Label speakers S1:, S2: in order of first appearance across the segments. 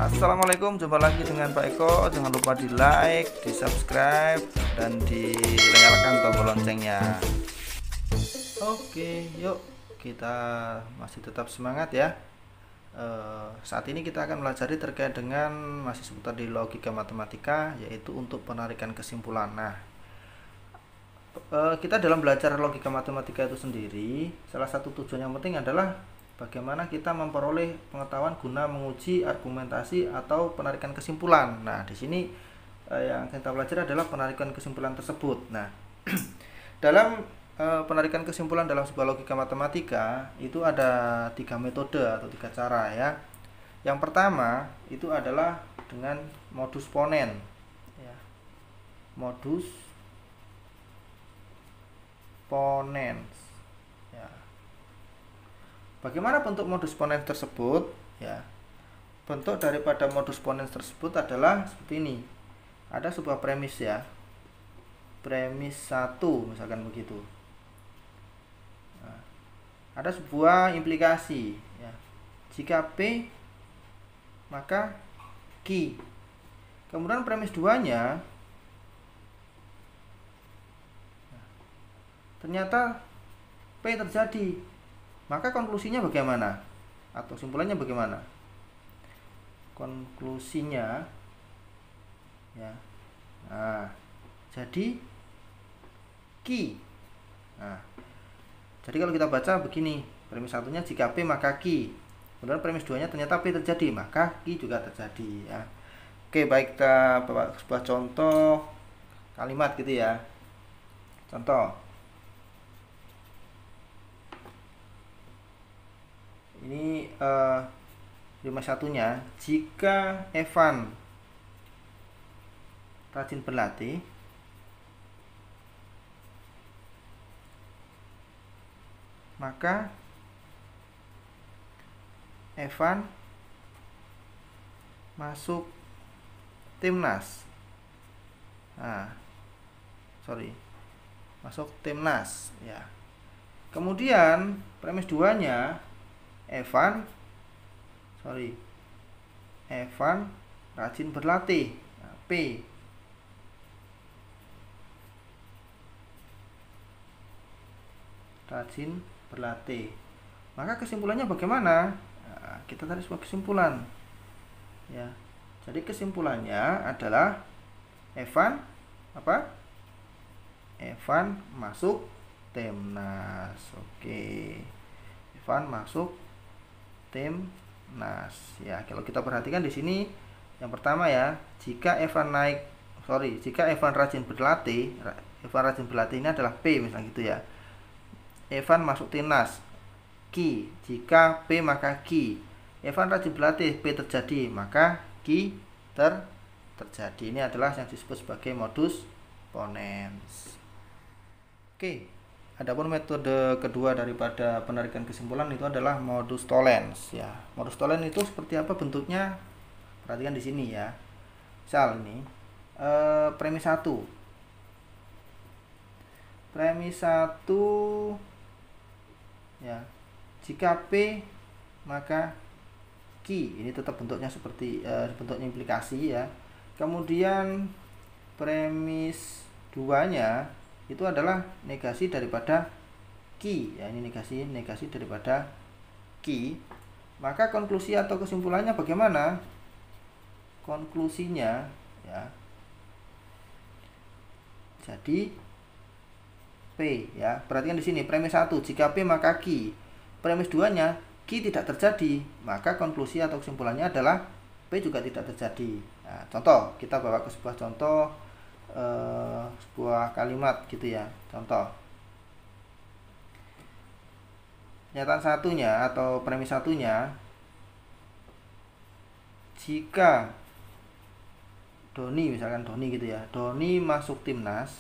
S1: Assalamualaikum, jumpa lagi dengan Pak Eko. Jangan lupa di like, di subscribe, dan dinyalakan tombol loncengnya. Oke, yuk kita masih tetap semangat ya. Saat ini kita akan belajar terkait dengan masih seputar di logika matematika, yaitu untuk penarikan kesimpulan. Nah, kita dalam belajar logika matematika itu sendiri, salah satu tujuan yang penting adalah bagaimana kita memperoleh pengetahuan guna menguji argumentasi atau penarikan kesimpulan. Nah, di sini yang kita pelajari adalah penarikan kesimpulan tersebut. Nah, dalam penarikan kesimpulan dalam sebuah logika matematika itu ada 3 metode atau 3 cara ya. Yang pertama itu adalah dengan modus ponens. Ya. Modus ponens. Ya. Bagaimana bentuk modus ponens tersebut? Ya, bentuk daripada modus ponens tersebut adalah seperti ini. Ada sebuah premis ya, premis 1 misalkan begitu. Nah, ada sebuah implikasi ya. Jika P maka Q. Kemudian premis 2-nya ternyata P terjadi. Maka konklusinya bagaimana? Atau simpulannya bagaimana? Konklusinya ya. Nah, jadi Q. Nah, jadi kalau kita baca begini, premis 1-nya jika P maka Q. Kemudian premis 2-nya ternyata P terjadi, maka Q juga terjadi ya. Oke, baik, kita bawa sebuah contoh kalimat gitu ya. Contoh. Ini lima satunya, jika Evan rajin berlatih maka Evan masuk timnas. Masuk timnas ya. Kemudian premis 2-nya Evan rajin berlatih. Nah, P. Rajin berlatih. Maka kesimpulannya bagaimana? Nah, kita tarik sebuah kesimpulan. Ya. Jadi kesimpulannya adalah Evan Evan masuk timnas. Oke. Evan masuk timnas ya. Kalau kita perhatikan di sini yang pertama ya, jika Evan rajin berlatih, ini adalah P misalnya gitu ya. Evan masuk timnas. Q, jika P maka Q. Evan rajin berlatih, P terjadi, maka Q terjadi. Ini adalah yang disebut sebagai modus ponens. Oke. Adapun metode kedua daripada penarikan kesimpulan itu adalah modus tollens ya. Modus tollens itu seperti apa bentuknya? Perhatikan di sini ya. Misal ini premis 1. Premis 1 ya. Jika P maka Q. Ini tetap bentuknya seperti bentuknya implikasi ya. Kemudian premis 2-nya itu adalah negasi daripada Q ya. Ini negasi daripada Q. Maka konklusi atau kesimpulannya bagaimana? Konklusinya ya, jadi P ya. Perhatikan di sini premis 1, jika P maka Q. Premis 2-nya Q tidak terjadi, maka konklusi atau kesimpulannya adalah P juga tidak terjadi. Nah, contoh, kita bawa ke sebuah contoh sebuah kalimat gitu ya. Contoh, pernyataan satunya atau premis 1-nya, jika Doni, misalkan Doni gitu ya, Doni masuk timnas,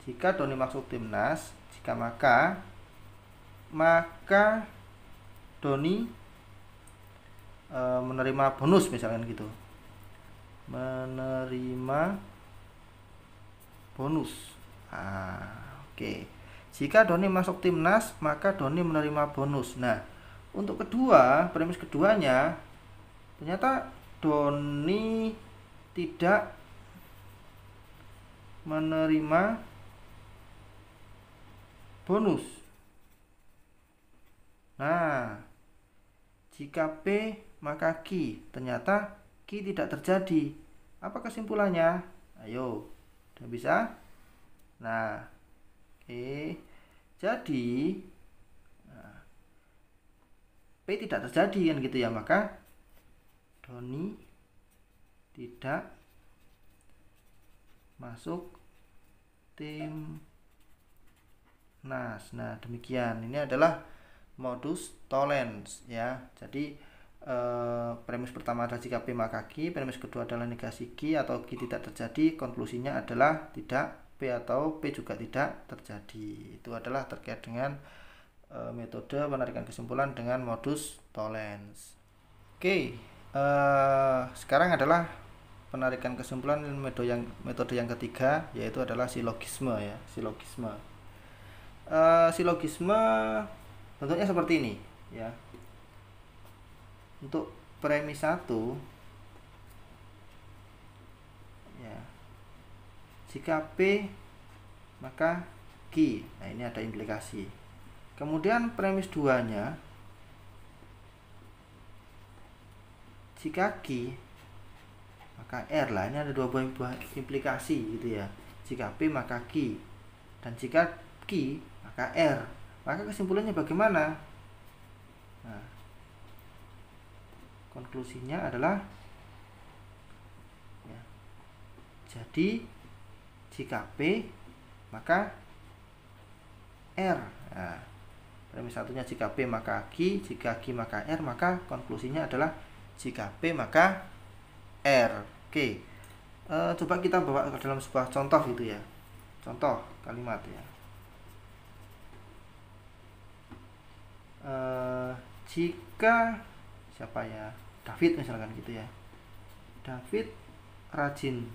S1: jika Doni masuk timnas, jika maka Doni menerima bonus misalkan gitu. Menerima bonus. Oke. Jika Doni masuk timnas, maka Doni menerima bonus. Nah, untuk kedua, premis keduanya, ternyata Doni tidak menerima bonus. Nah, jika P maka Q. Ternyata Q tidak terjadi. Apa kesimpulannya? Ayo, udah bisa? Nah, oke. Jadi P tidak terjadi kan gitu ya, maka Doni tidak masuk timnas. Nah, demikian. Ini adalah modus tollens ya. Jadi premis pertama adalah jika P maka Q, premis kedua adalah negasi Q atau Q tidak terjadi, konklusinya adalah tidak P atau P juga tidak terjadi. Itu adalah terkait dengan metode penarikan kesimpulan dengan modus tollens. Oke, sekarang adalah penarikan kesimpulan metode yang ketiga, yaitu adalah silogisme ya. Silogisme bentuknya seperti ini ya. Untuk premis 1 ya, jika P maka Q. Nah, ini ada implikasi. Kemudian premis 2 nya, jika Q maka R. Lah, ini ada dua buah implikasi gitu ya. Jika P maka Q, dan jika Q maka R. Maka kesimpulannya bagaimana? Nah, konklusinya adalah ya, jadi jika P maka R. Nah, premis satunya jika P maka Q, jika Q maka R, maka konklusinya adalah jika P maka R. Oke, coba kita bawa ke dalam sebuah contoh gitu ya. Contoh kalimat ya. Jika siapa ya, David misalkan gitu ya, David rajin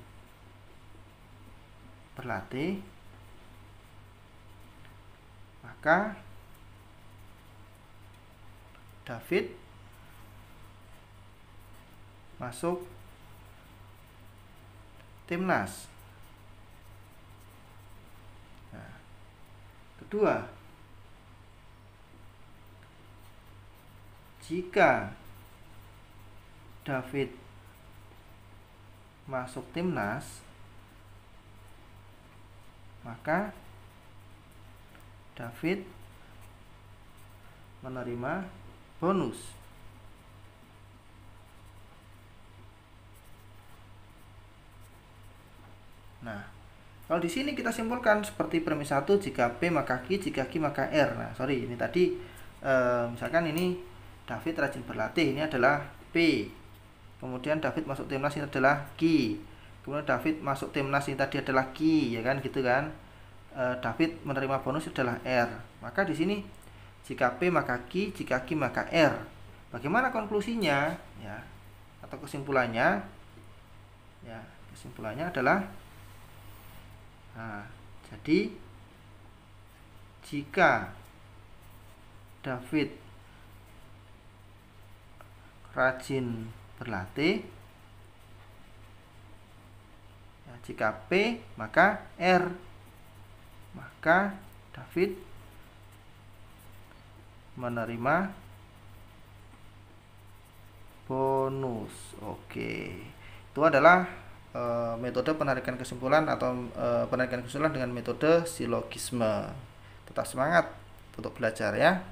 S1: berlatih, maka David masuk timnas. Nah, kedua, jika David masuk timnas, maka David menerima bonus. Nah, kalau di sini kita simpulkan seperti premis 1, jika P maka Q, jika Q maka R. Nah, sorry, ini tadi misalkan ini David rajin berlatih, ini adalah P. Kemudian David masuk timnas, ini adalah Q. Kemudian David masuk timnas, ini tadi adalah Q, ya kan, gitu kan. David menerima bonus adalah R. Maka di sini jika P maka Q, jika Q maka R. Bagaimana konklusinya? Ya, atau kesimpulannya? Ya, kesimpulannya adalah, nah, jadi jika David rajin berlatih, ya, jika P maka R, maka David menerima bonus. Oke, itu adalah metode penarikan kesimpulan atau penarikan kesimpulan dengan metode silogisme. Tetap semangat untuk belajar ya.